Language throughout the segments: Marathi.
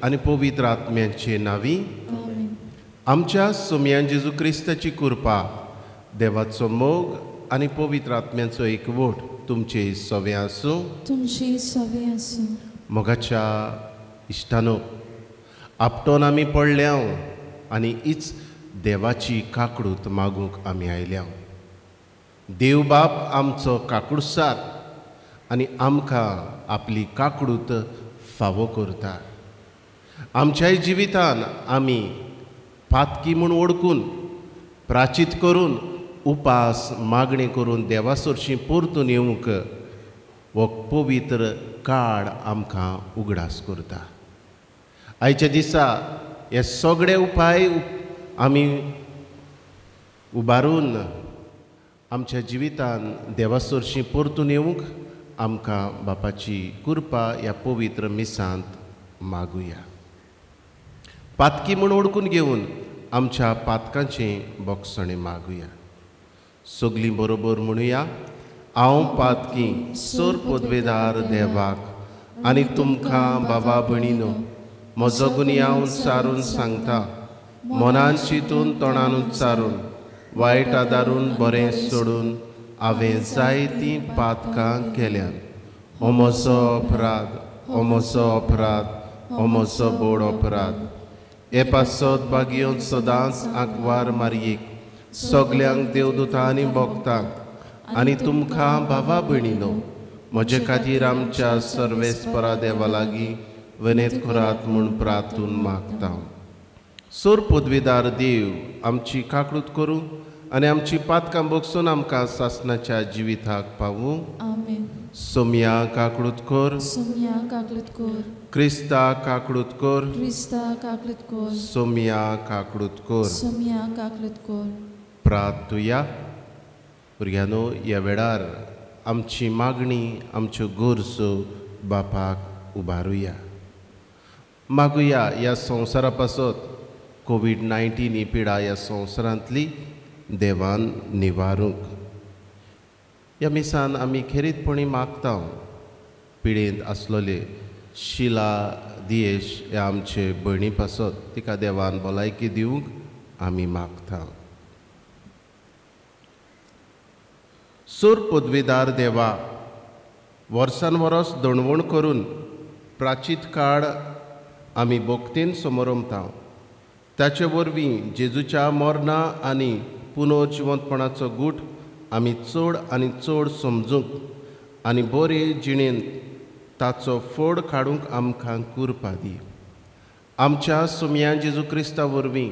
आनी पवित्र आत्म्याचे नावी आमच्या सुमयान जेजू क्रिस्ताची कृपा, देवाचो मोग आनी पवित्र आत्म्याचो एकवट तुमचे सवे आसूं. तुमची सवे आसूं. मोगाच्या इश्टानो, आपटोन आमी पडल्या आनी हीच देवाची काकडूत मागूंक आमी आयल्या. देव बाप आमचो काकडूसार आनी आमकां आपली काकडूत फावो करता. आमच्याय जिवितान आमी पातकी म्हूण ओळखून, प्राचीत करून, उपास मागणी करून देवा सरशीं परतून येवंक हो पवित्र काळ आमकां उगडास करता. आयच्या दिसा हे सगळे उपाय आमी उबारून आमच्या जिवितान देवा सरशीं परतून येवंक आमकां बापाची कृपा ह्या पवित्र मिसांत मागुया. पातकी म्हूण ओळखून घेवन आमच्या पातकांचें बोगसणें मागुया. सगलीं बरोबर म्हणुया. हांव पातकी सोर पदवेदार देवाक आनी तुमकां बाबा भयणीनो, म्हजो गुन्य हांव चारून सांगता. मनान चिंतून तोंडान उच्चारून, वायट आदारून बरें सोडून हांवें जायतीं पातकां केल्यान. हो म्हजो अपराध, हो म्हजो अपराध, हो म्हजो बोड अपराध. हे पासत बागयोन सदांच आंकवार मारयेक, सगल्यांक देवदूतां आनी भक्तांक आनी तुमकां बाबा भयणीनो, म्हजे खातीर आमच्या सर्वेस्परा देवा लागीं विनत करात म्हूण प्रार्थून मागता. सोर पदवीदार देव आमची काकडूत करूं आनी आमची पातकां बोगसून आमकां सासणाच्या जिविताक पावूं. आमेन. सोम्या काकडूत कर, सोम्या काकडूत कर. क्रिस्ता काकडूत कर, क्रिस्ता काकडूत कर. सोम्या काकडूत कर. सोम्या काकडूत कर. प्रार्थुया. भुरग्यानो, ह्या वेळार आमची मागणी, आमच्यो गरजो बापाक उबारुया. मागुया ह्या संवसारा पासत कोविड-19 ही पिडा ह्या संवसारांतली देवान निवारूंक. ह्या मिसान आमी खेरीतपणी मागता पिडेंत आसलोले शिला दियेश ह्या आमचे भयणी पासत तिका देवान भलायकी दिवंक आमी मागता. सोर पदवीदार देवा, वर्सान वरस दणवण करून प्राचीत काळ आमी भक्तीन समोरमता. ताचे वरवीं जेजूच्या मरणा आनी पुनर्जिवंतपणाचो गूट आमी चड आनी चड समजूंक आनी बरे जिणेंत ताचो फोड काडूंक आमकां कृपा दी. आमच्या सुमया जेजू क्रिस्ता वरवीं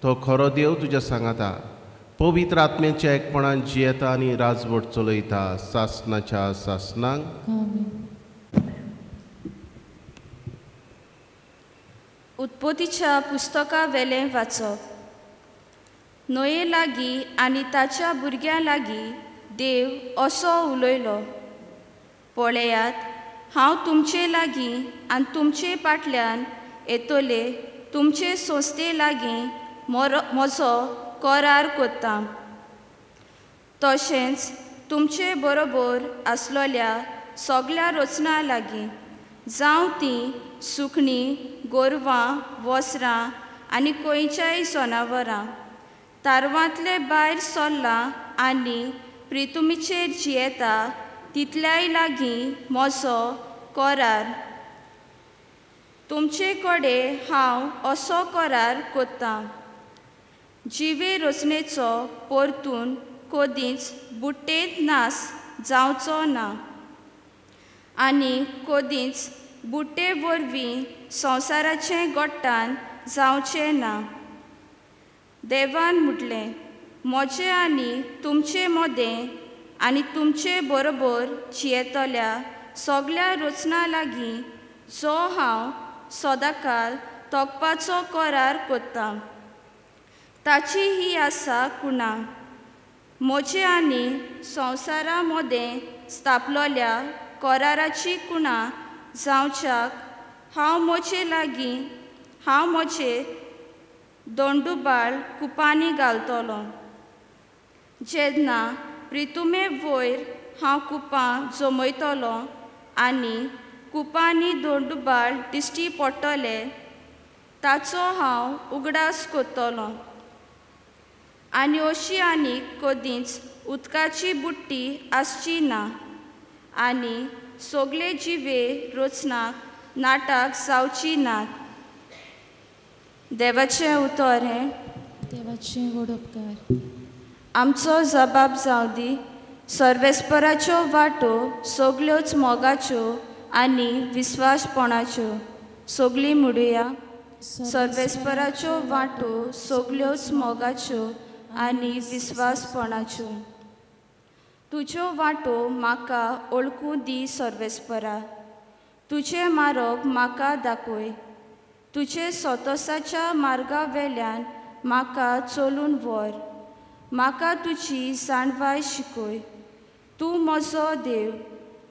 तो खरो देव तुज्या सांगाता, पवित्र आत्म्याच्या एकपणान जियेता आनी राजवट चलयता सासणाच्या सासणांक. उत्पत्तीच्या पुस्तका वेलें वाचप. नोये लागीं आनी ताच्या भुरग्यां लागीं देव असो उलयलो, पळयात, हांव तुमचे लागीं आनी तुमचे फाटल्यान येतोले तुमचे संस्थे लागीं म्हजो करार कोत्ता. तशेंच तुमचे बरोबर आसलोल्या सगल्या रचना लागीं, जावं तीं सुकणीं, गोरवां, वस्त्रां आनी खंयच्याय जनावरां, तारवांतले भायर सरलां आनी प्रितुमीचेर जियेता तितल्याय लागीं म्हजो करार. तुमचे कडेन हांव असो करार कोत्ता, जिवे रचनेचो परतून कदींच बुट्टेंत नास जावचो ना आनी कदींच बुट्टे वरवीं संवसाराचें गोठ्ठान जावचें ना. देवान म्हटलें, म्हजें आनी तुमचें मोदें आनी तुमचे बरोबर जियेतल्या सगल्या रचना लागीं जो हांव सदांकाल तोखपाचो करार कोत्ता, ताची ही आसा कुणा. म्हजे आनी संवसारा मोदें स्थापलोल्या कराराची कुणा जावच्याक हांव म्हजे दोंडुबाळ कुपांनी घालतलो. जेन्ना प्रितुमे वयर हांव कुपां जमयतलो आनी कुपांनी दोंडुबाळ दिश्टी पडटले, ताचो हांव उगडास कोत्तोलों आनी अशी आनीक कदींच उदकाची बुट्टी आसची ना आनी सोगले जिवे रोचनाक नाटक जावची नात. देवाचें उतर हें देवाचें व्हड उपकार. आमचो जबाब जावं दी सर्वेस्पराच्यो वाटो सगल्योच मोगाच्यो आनी विस्वासपणाच्यो. सगळीं म्हणुया. सर्वेस्पराच्यो वाटो सगल्योच मोगाच्यो आनी विस्वासपणाच्यो. तुज्यो वाटो म्हाका ओळखूं दी सर्वेस्परा. तुजें मार्ग म्हाका दाखय. तुजे सोतोसाच्या मार्गा वेल्यान म्हाका चलून व्हर. म्हाका तुजी जाणवाय शिकय. तूं म्हजो देव,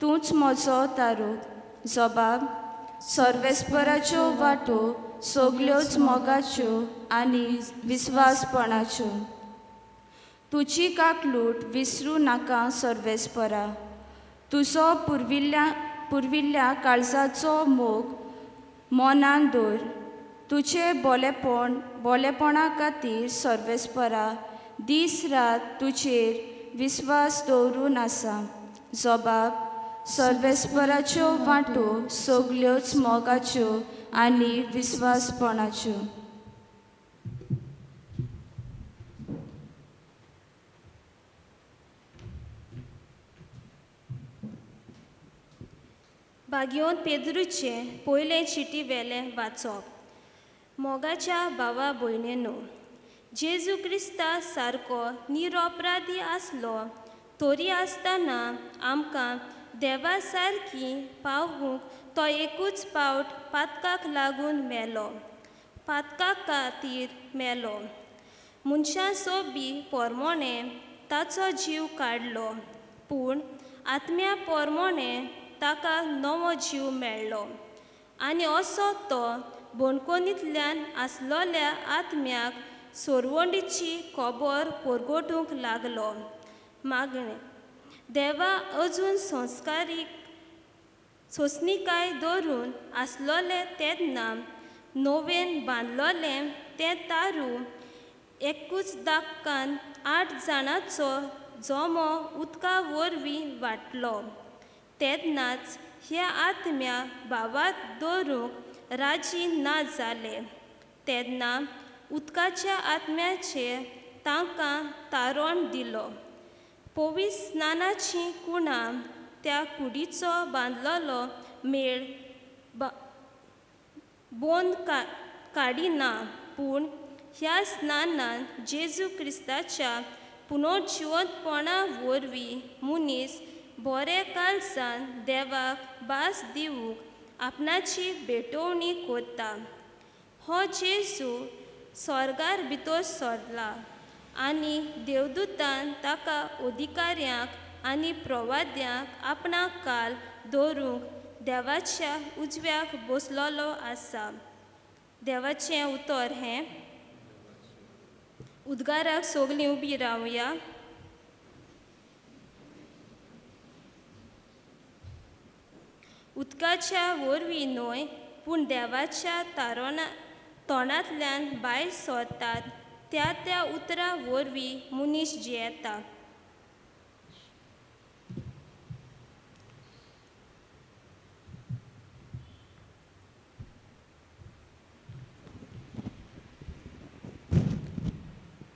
तूंच म्हजो तारूक. जबाब सर्वेस्पराच्यो वाटो सगल्योच मोगाच्यो आनी विस्वासपणाच्यो. तुजी काकलूट विसरूं नाका सर्वेस्परा. तुजो पुर्विल्ल्या काळजाचो मोग मनान दवर. तुजे बोलेपणा खातीर सर्वेस्परा दीस रात तुजेर विस्वास दवरून आसा. जबाब सर्वेस्पराच्यो वाटो सगल्योच मोगाच्यो आनी विस्वासपणाच्यो. भाग्योन पेद्रूचे पयले चिटी वेलें वाचप. मोगाच्या भावा भयणेनो, जेजू क्रिस्ता सारको निरपराधी आसलो तरी आसतना आमकां देवा सारकी पावूंक तो एकूच पावट पातकाक लागून मेलो. पातका खातीर मेलो. मनशां सोबी पोरमोणें ताचो जीव काडलो, पूण आत्म्या पोरमोणें ताका नवो जीव मेळ्ळो. आनी असो तो बोणकोनींतल्यान आसलोल्या आत्म्याक सोरवंडीची खबर परगटूंक लागलो. मागणें देवा अजून सोंसणीकाय धरून आसलोले तेन्ना नवेन बांदलोलें तें तारू एकूच दाक्कान 8 जाणांचो जोमो उदका वरवीं वांटलो. तेन्नाच ह्या आत्म्या भावाक धरूंक राजी ना जाले. तेन्ना उदकाच्या आत्म्याचेर तांकां तारण दिलो. पवित्र स्नानाची कुणां त्या कुडीचो बांदलोलो मेळ बोंद काडिना, पूण ह्या स्नानान जेजू क्रिस्ताच्या पुनर्जिवंतपणा वरवीं मनीस बरे काळजान देवाक भास दिवूंक आपणाची भेटवणी करता. हो जेजू स्वर्गार भितर सोडला आनी देवदूतान ताका अधिकाऱ्यांक आनी प्रवाद्यांक आपणा काल धरूंक देवाच्या उजव्याक बसलोलो आसा. देवाचें उतर हें. उद्गाराक सगलीं उबीं रावया. उदकाच्या वरवीं न्हय, पूण देवाच्या तोंडांतल्यान भायर सरतात त्या उतरां वरवीं मनीस जियेता.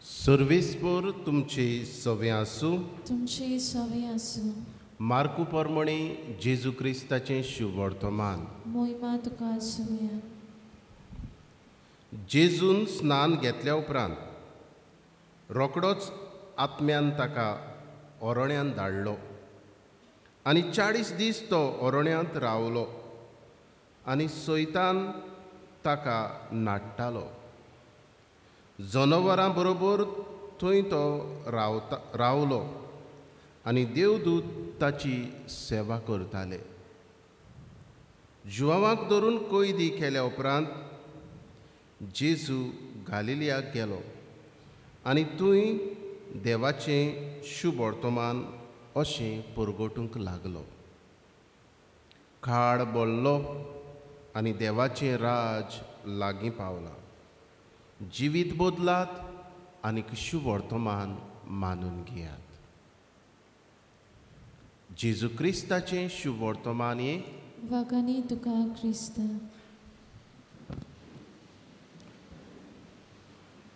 सर्वेस्पर तुमची सवे आसूं. तुमची सवे आसूं. मार्कू पोरमोणे जेजू क्रिस्ताचें शुभ वर्तमान. मोहिमा तुका आसूं. जेजून स्नान घेतल्या उपरांत रोकडोच आत्म्यान ताका ओरोण्यांत धाडलो आनी 40 दीस तो ओरोण्यांत रावलो आनी सैतान ताका नाडटालो. जनावरां बरोबर थंय तो रावलो आनी देवदूत ताची सेवा करताले. जुवावाक धरून कैदी केल्या उपरांत जेजू गालिलियाक गेलो आनी थंय देवाचें शुभ वर्तमान अशें परगटूंक लागलो. काळ बोल्लो आनी देवाचें राज लागीं पावला. जिवीत बदलात आनी शुभ वर्तमान मानून घेयात. जेजू क्रिस्ताचें शुभ वर्तमान हे वागानी तुका क्रिस्ता.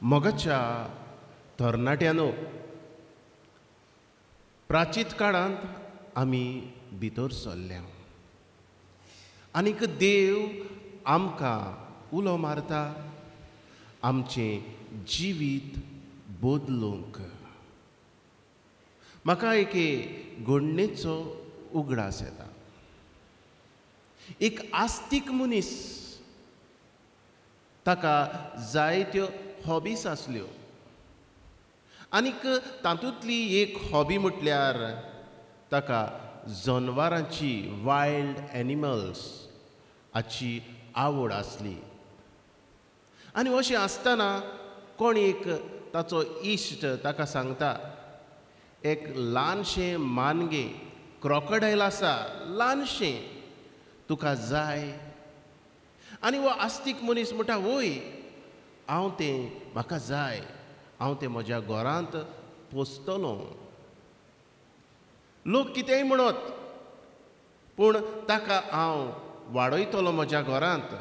मोगाच्या तरणाट्यानो, प्राचीत काळांत आमी भितर सरल्या आनीक देव आमकां उलो मारता आमचें जिवीत बदलूंक. म्हाका एक घडणेचो उगडास येता. एक आस्तीक मनीस, ताका जायत्यो हॉबीज आसल्यो आनीक तातूंतली एक हॉबी म्हटल्यार ताका जनावरांची, वायल्ड एनिमल्स हाची आवड आसली. आनी अशें आसतना कोण एक ताचो इश्ट ताका सांगता, एक ल्हानशें मानगें क्रोकोडायल आसा, ल्हानशें, तुका जाय? आनी हो आस्तीक मनीस म्हणटा, वय हांव तें, म्हाका जाय, हांव तें म्हज्या घरांत पोसतलों. लोक कितेंय म्हणत, पूण ताका हांव वाडयतलों म्हज्या घरांत.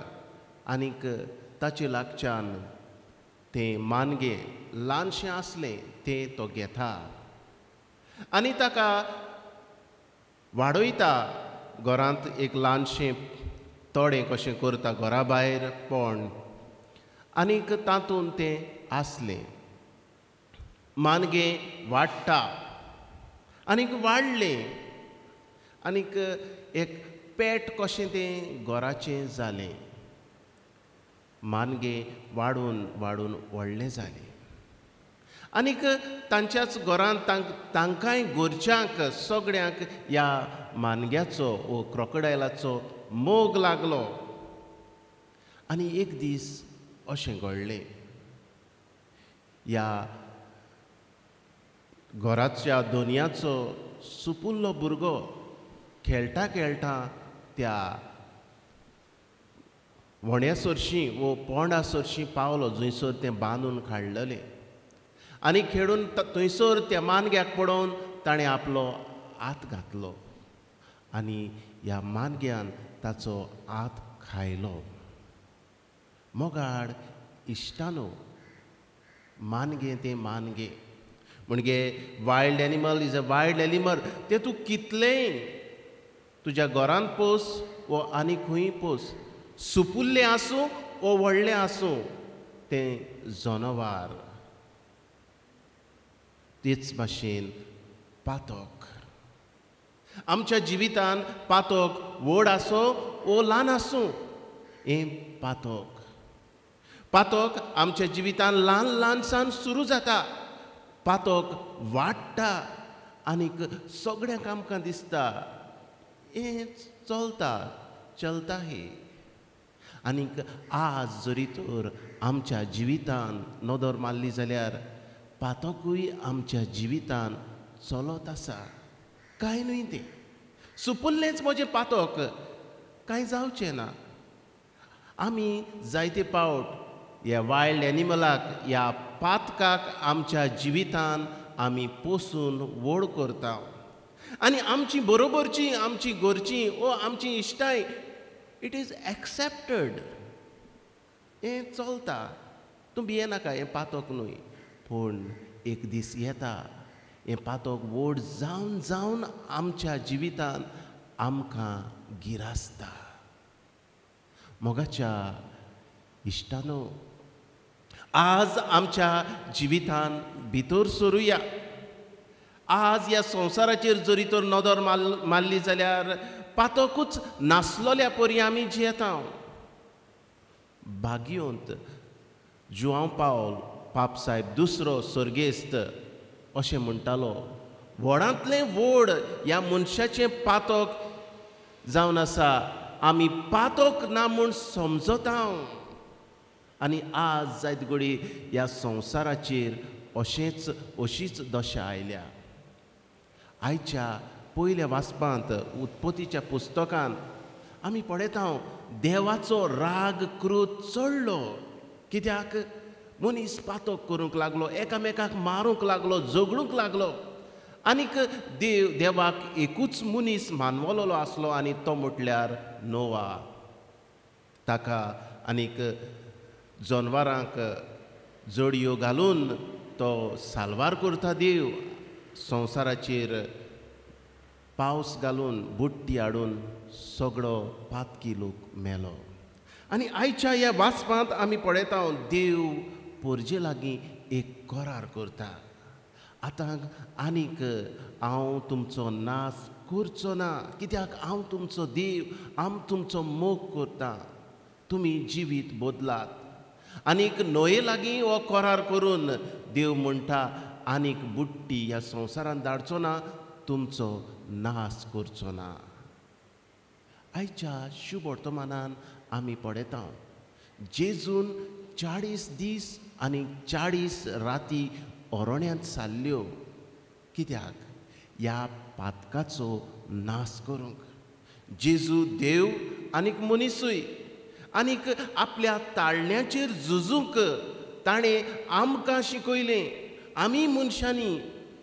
आनीक ताचे लागच्यान तें मानगें ल्हानशें आसलें तें तो घेता आनी ताका वाडयता. घरांत एक ल्हानशें तोडें कशें करता घरा भायर पण, आनीक तातूंत तें आसलें. मानगें वाडटा आनीक वाडलें आनीक एक पेट कशें तें घराचें जालें. मानगें वाडून वाडून व्हडलें जालें आनीक तांच्याच घरांत तांकांय घरच्यांक सगळ्यांक ह्या मानग्याचो वो क्रोकोडायलाचो मोग लागलो. आनी एक दीस अशें घडलें, ह्या घराच्या दोनयाचो सुपुल्लो भुरगो खेळटा खेळटा त्या व्हड्या सरशीं वो पोंडा सरशीं पावलो, जंयसर तें बांदून काडलेलें. आनी खेळून थंयसर त्या मानग्याक पळोवन ताणें आपलो हात घातलो आनी ह्या मानग्यान ताचो हात खायलो. मोगाड इश्टानो, मानगें तें मानगें म्हणजे wild animal is a wild animal. तें तूं कितलेंय तुज्या घरांत पोस वो आनी खंय पोस, सुपुल्लें आसूं वो व्हडलें आसूं, तें जनावर. तेच भाशेन पातक. आमच्या जिवितान पातक व्हड आसूं वो ल्हान आसूं, हें पातक. पातक आमच्या जिवितान ल्हान ल्हानसान सुरू जाता. पातक वाडटा आनीक सगळ्यांक आमकां दिसता हें चलता हें. आनीक आज जरी तर आमच्या जिवितान नदर मारली जाल्यार पातकूय आमच्या जिवितान चलत आसा. कांय न्हय तें सुपुल्लेंच म्हजें पातक, कांय जावचें ना. आमी जायते फावट ह्या वायल्ड एनिमलाक, ह्या पातकाक आमच्या जिवितान आमी पोसून व्हड करता आनी आमची बरोबरची, आमची घरचीं वो आमची इश्टाय, इट इज एक्सेप्टेड. हें चलता, तूं भियेनाका, हें पातक न्हय. पूण एक दीस येता, हें पातक व्हड जावन जावन आमच्या जिवितान आमकां गिरासता. मोगाच्या इश्टानो, आज आमच्या जिवितान भितर सरुया. आज ह्या संवसाराचेर जरी तर नदर मारली जाल्यार पातकूच नासलोल्या परी आमी जियेता. भाग्योंत जुआंव पावल पापसाहेब दुसरो सर्गेस्त अशें म्हणटालो, व्हडांतलें व्हड ह्या मनशाचें पातक जावन आसा, आमी पातक ना म्हूण समजता. आनी आज जायत घडी ह्या संवसाराचेर अशीच दशा आयल्या. आयच्या पयल्या वाचपांत उत्पत्तीच्या पुस्तकांत आमी पळयता देवाचो राग क्रोध चडलो, कित्याक मनीस पातक करूंक लागलो, एकामेकाक मारूंक लागलो, झगडूंक लागलो. आनीक देवाक एकूच मनीस मानवलो आसलो आनी तो म्हटल्यार नोवा. ताका आनीक जनवरांक जोडयो घालून तो साल्वार करता देव. संवसाराचेर पावस घालून बुट्टी हाडून सगळो पातकी लोक मेलो. आनी आयच्या ह्या वाचपांत आमी पळयता देव पोरजे लागीं एक करार करता. आतां आनीक हांव तुमचो नाश करचो ना, कित्याक हांव तुमचो देव, हांव तुमचो मोग करता. तुमी जिवीत बदलात. आनीक नोये लागीं हो करार करून देव म्हणटा आनीक बुट्टी ह्या संवसारांत धाडचो ना, तुमचो नाश करचो ना. आयच्या शुभ वर्तमानान आमी पळयता जेजून 40 दीस आनी 40 राती अरोण्यांत सारल्यो. कित्याक? ह्या पातकाचो नाश करूंक. जेजू देव आनीक मनीसूय. आनीक आपल्या ताळण्याचेर झुजूंक ताणें आमकां शिकयलें. आमी मनशांनी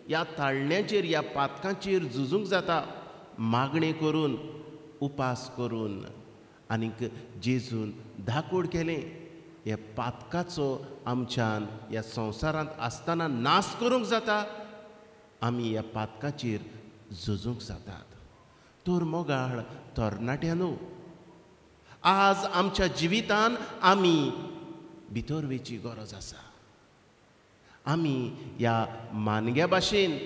ह्या ताळण्याचेर, ह्या पातकांचेर झुजूंक जाता, मागणें करून, उपास करून. आनीक जेजून धाकूड केलें. ह्या पातकाचो आमच्यान ह्या संवसारांत आसतना नाश करूंक जाता. आमी ह्या पातकाचेर झुजूंक जातात. तर मोगाळ तरणाट्यांनो, आज आमच्या जिवितान आमी भितर वेची गरज आसा. आमी ह्या मानग्या भाशेन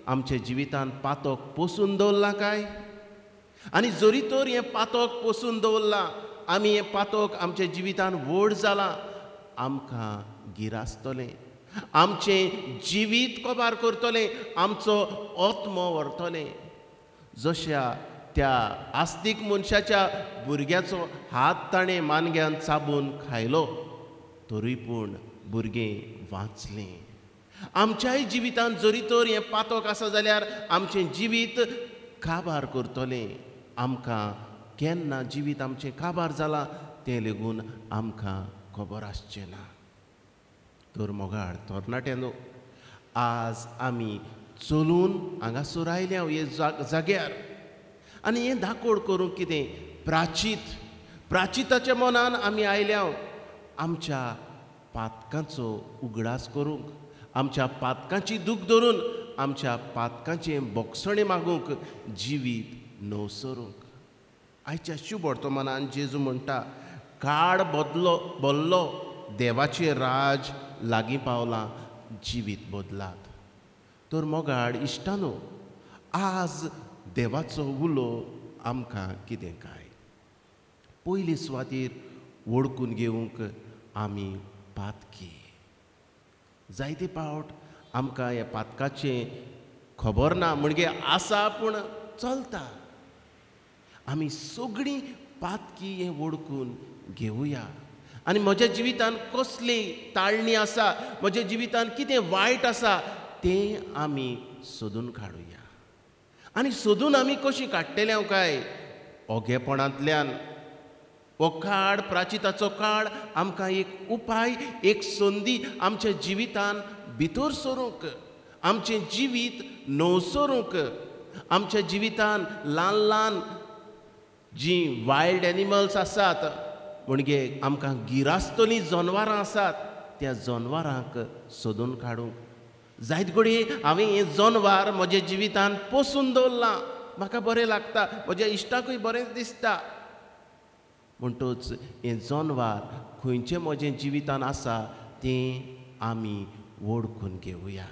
आमच्या जिवितान पातक पोसून दवरलां काय? आनी जरी तर हें पातक पोसून दवरलां, आमी हें पातक आमच्या जिवितान व्हड जालां, आमकां गिरासतलें, आमचें जिवीत कोबार करतलें, आमचो आत्मो व्हरतलें. जशा त्या आस्तीक मनशाच्या भुरग्याचो हात ताणें मानग्यान चाबून खायलो, तरी पूण भुरगें वाचलें. आमच्याय जिवितान जरी तर हें पातक आसा जाल्यार आमचें जिवीत काबार करतलें. आमकां केन्ना जिवीत आमचें काबार जालां तें लेगून आमकां खबर आसचें ना. तर मोगाळ तरणाट्यांनो, आज आमी चलून हांगासर आयल्या हे जाग्यार. आनी हें धाकोड करूंक कितें? प्राचिताच्या मनान आमी आयल्या आमच्या पातकांचो उगडास करूंक, आमच्या पातकांची दूख धरून, आमच्या पातकांचें बोगसणें मागूंक, जिवीत नवसरूंक. आयच्या शुभ वर्तमानान जेजू म्हणटा काळ बदलो, देवाचें राज लागीं पावलां, जिवीत बदलात. तर मोगाळ इश्टानो, आज देवाचो उलो आमकां कितें काय? पयली सुवातेर वळखून घेवंक आमी पातकी. जायते फावट आमकां ह्या पातकाचें खबर ना, म्हणजे आसा पूण चलता. आमी सगळीं पातकी हें वळखून घेवया. आनी म्हज्या जिवितान कसली ताळणी आसा, म्हज्या जिवितान कितें वायट आसा तें आमी सोदून काडुया. आनी सोदून आमी कशीं काडटले काय? ओगेपणांतल्यान. हो काळ, प्राचिताचो काळ, आमकां एक उपाय, एक संदी आमच्या जिवितान भितर सरूंक, आमचें जिवीत नवसरूंक. आमच्या जिवितान ल्हान ल्हान जीं वायल्ड एनिमल्स आसात, म्हणजे आमकां गिरास्तलीं जनवरां आसात, त्या जनवरांक सोदून काडूंक. जायत घडी हांवें हें जनवार म्हज्या जिवितान पोसून दवरलां, म्हाका बरें लागता, म्हज्या इश्टाकूय बरें दिसता. म्हणटूच हें जनवार खंयचें म्हजें जिवितान आसा तें आमी वळखून घेवया.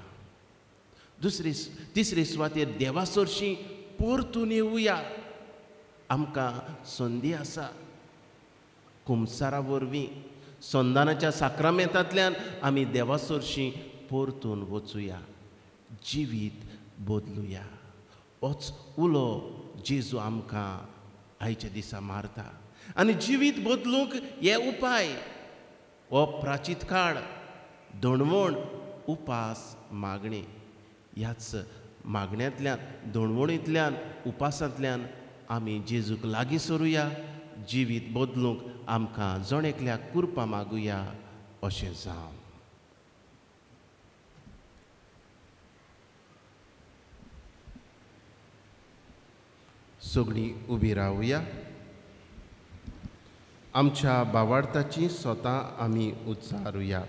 तिसरे सुवातेर देवा सरशीं परतून येवया. आमकां संदी आसा. कुमसारा वरवीं संदानाच्या साक्रामेंतांतल्यान आमी देवा सरशीं परतून वचुया, जिवीत बदलुया. होच उलो जेजू आमकां आयच्या दिसा मारता. आनी जिवीत बदलूंक हे उपाय, हो प्राचीत काळ, दणवण, उपास, मागणी. ह्याच मागण्यांतल्यान, दणवणींतल्यान, उपासांतल्यान आमी जेजूक लागीं सरुया, जिवीत बदलूंक आमकां जण एकल्याक कृपा मागुया अशें जावं. सगळीं उबी रावया. आमच्या भावार्थाची स्वता आमी उच्चारुया.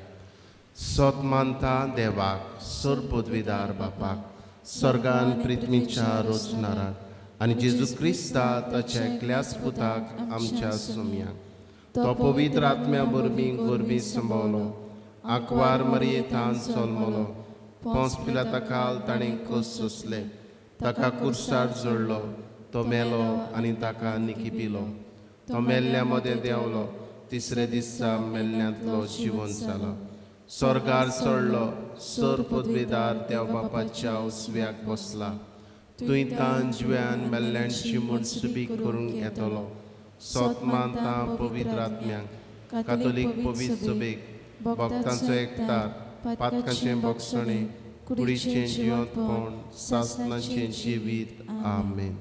सोत मानता देवाक, सर पदवीदार बापाक, स्वर्गान पृथ्वीच्या रोचणाराक आनी जेजू क्रिस्ता ताच्या एकल्याच पुताक आमच्या सुम्याक, तो पवित्र आत्म्या बरवीं गोरबी संभवलो, आंकवार मरयेंतान चलमलो, पोंस पिलाता काल ताणें कस सोंसले, ताका कुर्सार जोडलो, तो मेलो आनी ताका निखिपिलो, तो मेल्ल्या मदें देंवलो, तिसरे दिसा मेल्ल्यांतलो जिवंत जालो, स्वर्गार चडलो, सर पदवीदार देव बापाच्या उजव्याक बसला, तुयतान जिव्यान मेल्ल्यांची मुनसुबी करूंक येतलो, सोत मानता पवित्र आत्म्यांक, कातोलीक पवित्र सभेक, भक्तांचो एकठार, पातकांचें भोगसणें, कुडीचें जिवंतपण, सासणाचें जिवीत. आमेन.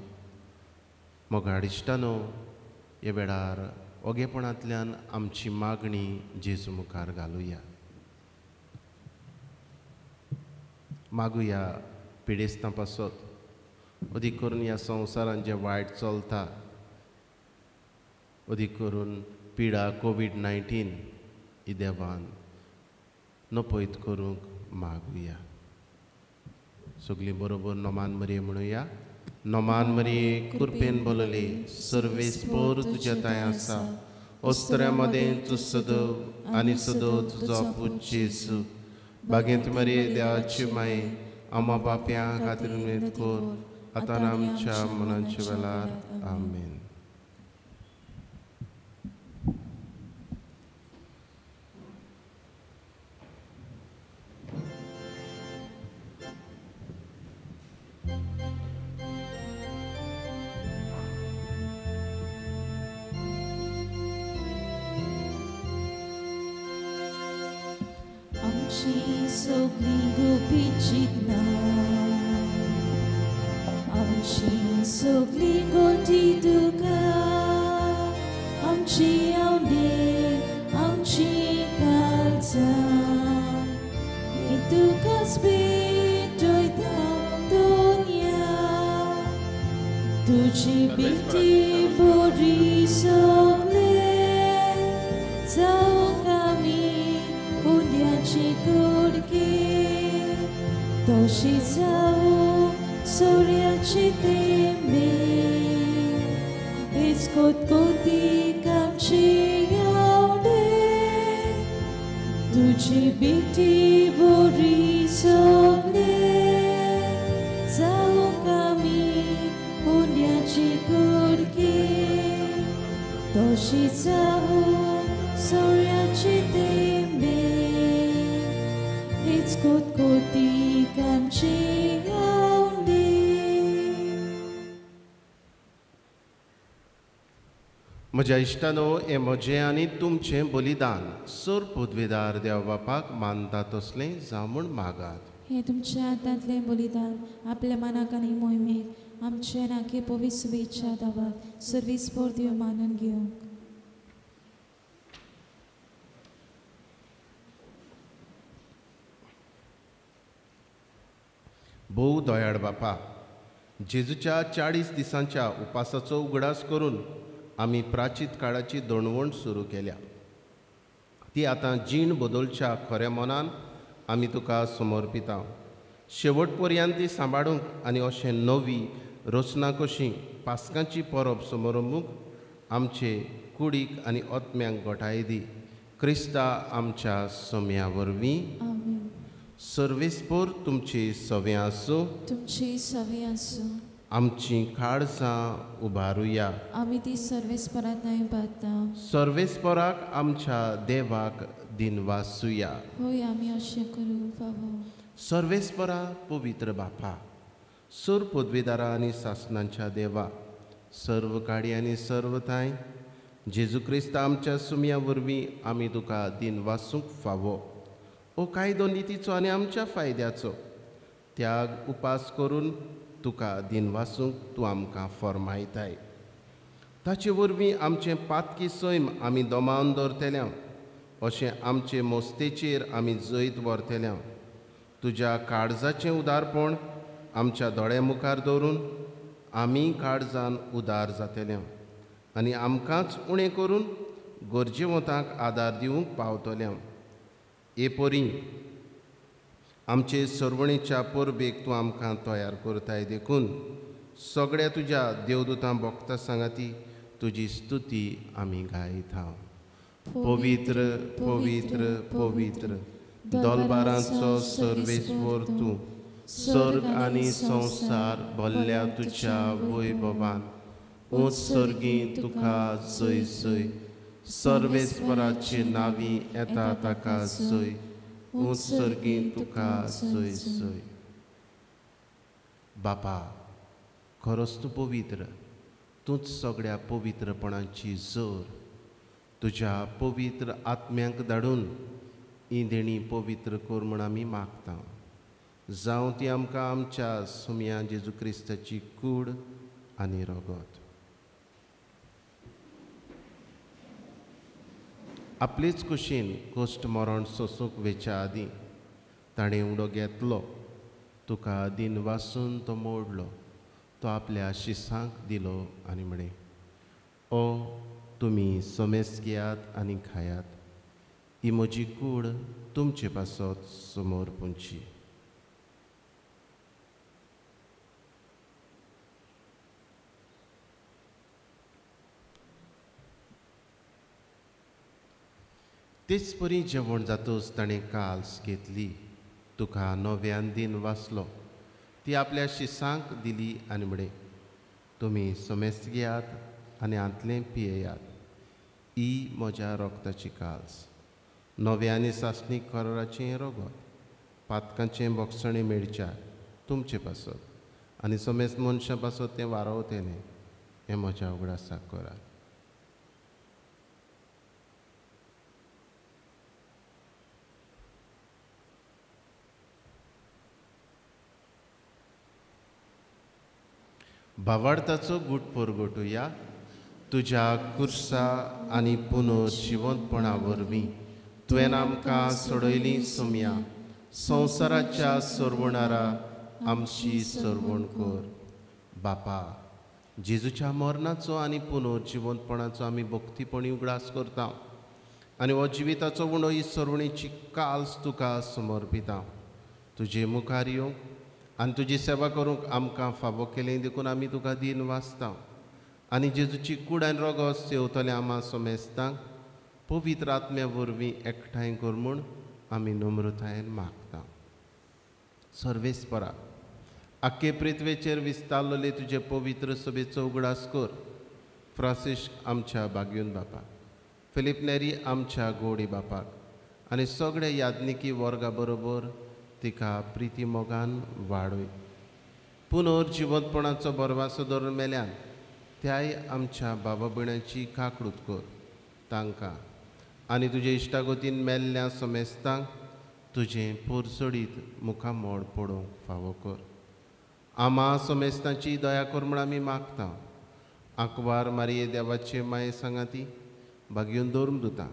मोगाडिश्टानो, हे वेळार ओगेपणांतल्यान आमची मागणी जेजू मुखार घालुया. मागुया पिडेस्तां पासत अदीक करून ह्या संवसारान जें वायट चलता, अदीक करून पिडा कोविड-19 ही देवान नपयत करूंक मागुया. सगळीं बरोबर नोमान मरिये म्हणुया. नोमान मरिये कृपेन बोलले, सर्वेस्पर तुज्या ताय आसा, ओस्तऱ्या मदें तूं सदव आनी सदव तुजो पूत जेजू. बागेंत मरिये देवाची माये, आमा बाप्यां खातीर उमेद कर, आतां आमच्या मनाच्या वेळार. आमेन. आमची सगळीं गोपीचितना, आमची सगळीं गोटी तुका, आमची आवडे, आमची काळजां, हे तुकाच भेटयता दुनिया. तुजी बिटी बरी सगळे जावंक आमी उद्याची कुडके, तशी जावं सूर्याची तेंबे, हीच कोतकोतीक आमची आवडे. तुजी बिटी बरी सगळे जावंक आमी उद्याची कुडके, तशी जावं सूर्याची तेंबे, हीच कोतकोतीक आमची आवडे. म्हज्या इश्टानो, हें म्हजें आनी तुमचें बलिदान सर पदवीदार देव बापाक मानता तसलें जावं म्हूण मागात. हे तुमच्या हातांतलें बलिदान आपल्या मनाक आनी मोहिमेक आमचे नाके पवित्र इच्छा दावात सर्वीसपर दिव मानून घेवंक. भोव दोयाड बापा, जेजूच्या 40 दिसांच्या उपासाचो उगडास करून आमी प्राचीत काळाची दणवण सुरू केल्या. ती आतां जीण बदलच्या खऱ्या मनान आमी तुका समर्पिता. शेवट पर्यंत ती सांबाळूंक आनी अशें नवी रचना कशी पास्कांची परब समोरंभूंक आमचे कुडीक आनी आत्म्यांक घोटाय दी. क्रिस्ता आमच्या सोम्या वरवीं. आमेन. सर्वेस्पर तुमची सवें आसूं. तुमची सवी आसूं. आमची काळजां उबारुया. आमी ती सर्वेस्परांत न्हय बाता. सर्वेस्पराक आमच्या देवाक दिनवासुया. होय, आमी अशें करूं फावो. सर्वेस्परा पवित्र बापा, सर पदवीदारा आनी सासणांच्या देवा, सर्व काडी आनी सर्व थाय, जेजू क्रिस्त आमच्या सुम्या वरवीं आमी तुका दिनवासूंक फावो. ओ कायदो नितीचो आनी आमच्या फायद्याचो त्याग उपास करून तुका दिनवासूंक तूं आमकां फरमायताय. ताचे वरवीं आमचें पातकी सैम आमी दोमावन दवरतल्या अशें आमचे मोस्तेचेर आमी जैत व्हरतल्या तुज्या काळजाचें उदारपण आमच्या दोळ्या मुखार दवरून आमी काळजान उदार जातल्या आनी आमकांच उणें करून गरजेवंतांक आदार दिवंक पावतल्या एपोरी आमचे सरवणेच्या परबेक तूं आमकां तयार करताय देखून सगळ्या तुज्या देवदूतां भोगता सांगाती तुजी स्तुती आमी गायता पवित्र पवित्र पवित्र दोलबारांचो सर्वेस्वर तूं सर्ग आनी संसार भल्ल्या तुज्या वैभवान उंच सर्गी तुका जय जय सर्वेस्वराचे नांवी येता ताका जय उंच सर्गी तुका जय जय बापा खरोच तूं पवित्र तूंच सगळ्या पवित्रपणाची जोर तुज्या पवित्र आत्म्यांक धाडून ही देणी पवित्र कर म्हूण आमी मागता जावं ती आमकां आमच्या सुम्या जेजू क्रिस्ताची कूड आनी रगत आपलीच कुशीन कोश्ट मरण सोंसूंक वेच्या आदीं ताणें उडो घेतलो तुका आदीन वासून तो मोडलो तो आपल्या शिसांक दिलो आनी म्हणे ओ तुमी समेस घेयात आनी खायात ही म्हजी कूड तुमचे पासत समोर पुंची तेच परी जेवण जातूच ताणें काल्स घेतली तुका नव्यान दिन वाचलो ती आपल्या शिसांक दिली आनी म्हणे तुमी समेस घेयात आनी आंतलें पियेयात ही म्हज्या रोगताची काल्स नव्यानी सासणी कराराचें रगत पातकांचें बोगसणें मेळच्या तुमचे पासत आनी समेस मनशां पासत तें वारोवतेलें हें म्हज्या उगडासाक करात भावार्थाचो गूट परगटुया तुज्या कुर्सा आनी पुनर्जिवंतपणा वरवीं तुवें आमकां सोडयलीं सुम्या संवसाराच्या सरवणारा आमची सरवण कर बापा जेजूच्या मरणाचो आनी पुनर्जिवंतपणाचो आमी भक्तीपणी उगडास करता आनी हो जिविताचो उंडो ही सरवणीची काल्स तुका समर्पिता तुजे मुखार येवंक आनी तुजी सेवा करूंक आमकां फावो केलें देखून आमी तुका दिन वाचता आनी जेजूची कूड आनी रगत सेवतले आमा समेस्तांक पवित्र आत्म्या वरवीं एकठांय कर म्हूण आमी नम्रतायेन मागता सर्वेस्परा आख्खे पृथ्वेचेर विस्तारलेले तुजे पवित्र सभेचो उगडास कर फ्रांसीस आमच्या बागयून बापाक फिलीप नेरी आमच्या गोडी बापाक आनी सगळे याज्ञिकी वर्गा बरोबर तिका प्रिती मोगान वाडय पुनर्जिवंतपणाचो बरवासो धरून मेल्यान त्याय आमच्या बाबा भयणांची काकूट कर तांकां आनी तुजे इश्टागोतीन मेल्ल्या समेस्तांक तुजें पोरसोडीत मुखामोड पडोवंक फावो कर आमा समेस्तांची दया कर म्हूण आमी मागता आंकवार मारये देवाचे माये सांगाती बागयून दवरून दिता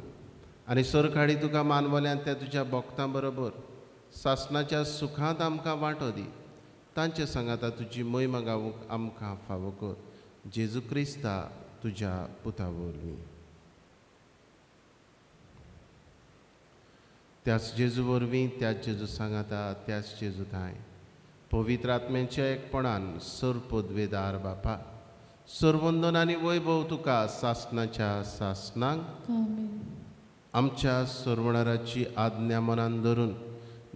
आनी सरकाडी तुका मानवल्यान त्या तुज्या भक्तां बरोबर सासणाच्या सुखांत आमकां वांटो दी तांचे सांगाता तुजी महिमा गावूंक आमकां फावो कर जेजू क्रिस्ता तुज्या पुता वरवीं त्याच जेजू वरवीं त्याच जेजू सांगाता त्याच जेजू थाय पवित्र आत्म्याच्या एकपणान सर पदवेदार बापा सरवंदन आनी वैभव तुका सासणाच्या सासणांक आमच्या सरवणाराची आज्ञा मनान धरून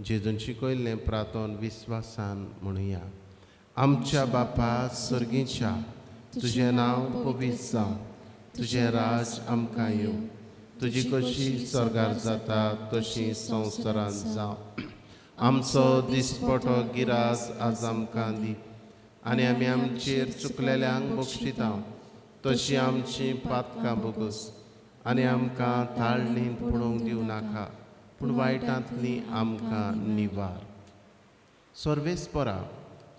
जेजून शिकयल्लें प्रार्थन विस्वासान म्हणुया आमच्या बापा सर्गीच्या तुजें नांव पवित्र जावं तुजें राज आमकां येवं तुजी कशी स्वर्गार जाता तशी संवसारांत जावं आमचो दिसपटो गिरास आज आमकां दी आनी आमी आमचेर चुकलेल्यांक बक्षिता तशी आमची पातकां बोगस आनी आमकां ताळणीन पडोवंक दिवं नाका पूण वायटांतली आमकां निवार सर्वेस्परा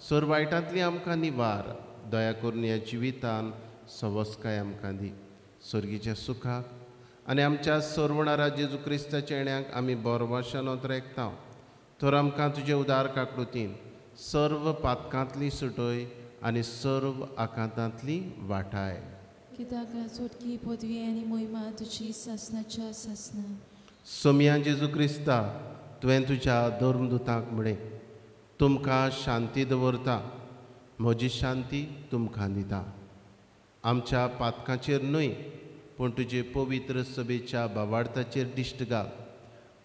सर वायटांतली आमकां निवार दया करून ह्या जिवितान सवस्काय आमकां दी सर्गीच्या सुखाक आनी आमच्या सोरवणारा जेजू क्रिस्ताच्या येण्याक आमी बोरवाशानोत रेखता तर आमकां तुजे उदार काकूतीन सर्व पातकांतली सुटोय आनी सर्व आकांतांतली वाटाय कित्याक चोटकी पदवी आनी मोहिमा तुजी सासनाच्या सासना सोम्या जेजू क्रिस्ता तुवें तुज्या धर्मदुतांक म्हणे तुमकां शांती दवरता म्हजी शांती तुमकां दिता आमच्या पातकांचेर न्हय पूण तुजे पवित्र सभेच्या भावार्थाचेर दिश्ट घाल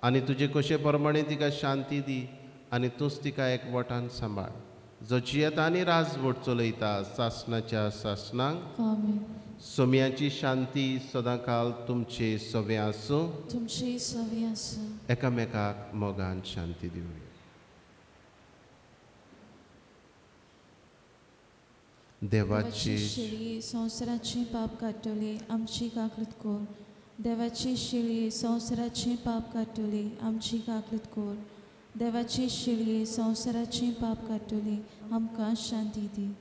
आनी तुजे कशे प्रमाणे तिका शांती दी आनी तूंच तिका एकवटान सांबाळ जो जियेता आनी राजवट चलयता सासनाच्या सासनांक आमेन सोम्याची शांती सदांकाल तुमचे सवे आसूं तुमची सवी आसूं एकामेकाक मोगान शांती दिवया देवाची शिळी संवसाराचे पाप काडटली आमची काकूत कोर देवाची शिळी संवसाराचे पाप काडटली आमची काकूत कोर देवाची शिळी संवसाराचे पाप काडटली आमकां शांती दी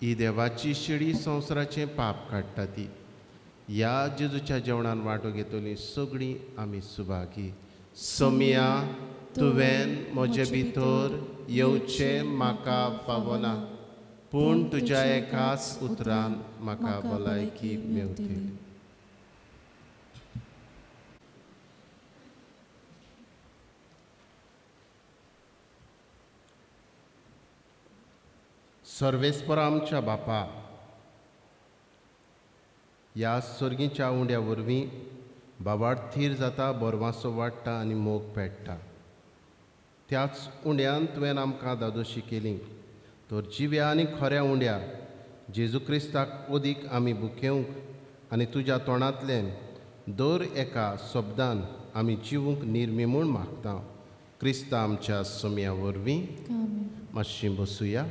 ही देवाची शिडी संवसाराचें पाप काडटा ती ह्या जेजूच्या जेवणान वांटो घेतली सगळीं आमी सुभागी सोम्या तुवें म्हजे भितर येवचें म्हाका फावना पूण तुज्या एकाच उतरान म्हाका भलायकी मेवतली सर्वेस्पर आमच्या बापा ह्या सर्गीच्या उंड्या वरवीं बाबार्थीर जाता बोरवासो वाडटा आनी मोग पेट्टा त्याच उंड्यान तुवें आमकां दादोशी केली तर जिव्या आनी खऱ्या उंड्या जेजू क्रिस्ताक ओदीक आमी बुकेवंक आनी तुज्या तोंडांतल्यान दर एका शब्दान आमी जिवूंक निर्मिमूळ मागता क्रिस्ता आमच्या सोम्या वरवीं आमेन मातशीं बसुया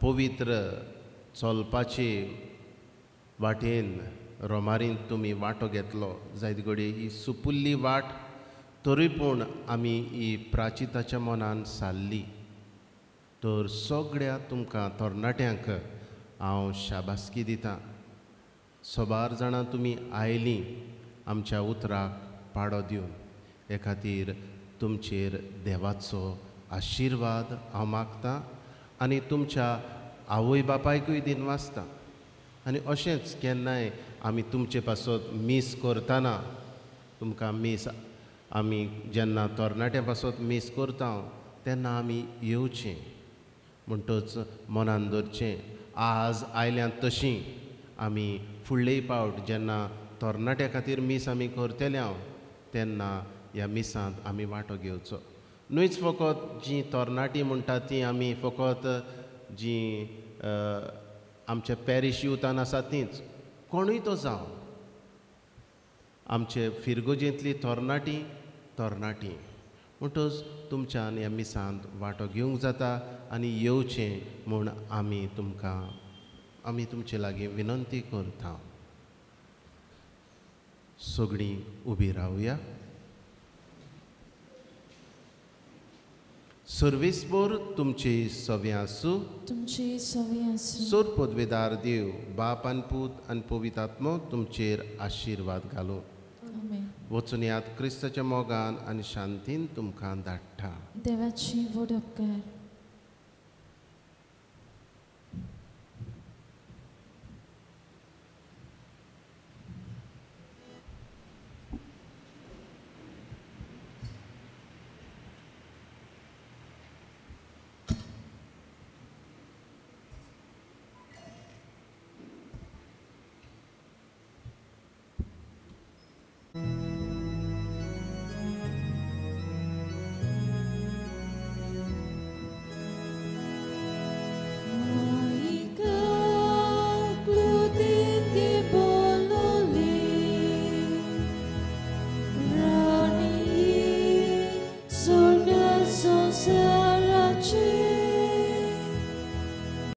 पवित्र चलपाचे वाटेन रोमारीन तुमी वांटो घेतलो जायत घडी ही सुपुल्ली वाट तरी पूण आमी ही प्राचिताच्या मनान सारली तर सगळ्या तुमकां तरणाट्यांक हांव शाबासकी दितां सोबार जाणां तुमी आयलीं आमच्या उतराक पाडो दिवन हे खातीर तुमचेर देवाचो आशिर्वाद हांव मागतां आनी तुमच्या आवय बापायकूय दिन वाचता आनी अशेंच केन्नाय आमी तुमचे पासत मीस करतना तुमकां मीस आमी जेन्ना तरणाट्या पासत मीस करता तेन्ना आमी येवचें म्हणटच मनान दवरचें आज आयल्यां तशीं आमी फुडलेय फावट जेन्ना तरणाट्या खातीर मीस आमी करतले तेन्ना ह्या मिसांत आमी वांटो घेवचो न्हयच फकत जीं तरणाटीं म्हणटा तीं आमी फकत जीं आमच्या पॅरिश युथान आसा तींच कोणूय तो जावं आमचे फिरगोजेंतली तरणाटीं म्हणटच तुमच्यान ह्या मिसांत वांटो घेवंक जाता आनी येवचें म्हूण आमी तुमचे लागीं विनंती करता सगळीं उबी रावया सर्वेस्पर तुमचे सवे आसूं तुमची सवी आसूं सोर पदवेदार देव बाप आनी पूत आनी पवित्र आत्मो तुमचेर आशिर्वाद घालूं आमेन वचून यात क्रिस्ताच्या मोगान आनी शांतीन तुमकां धाडटा देवाची व्हड उपकार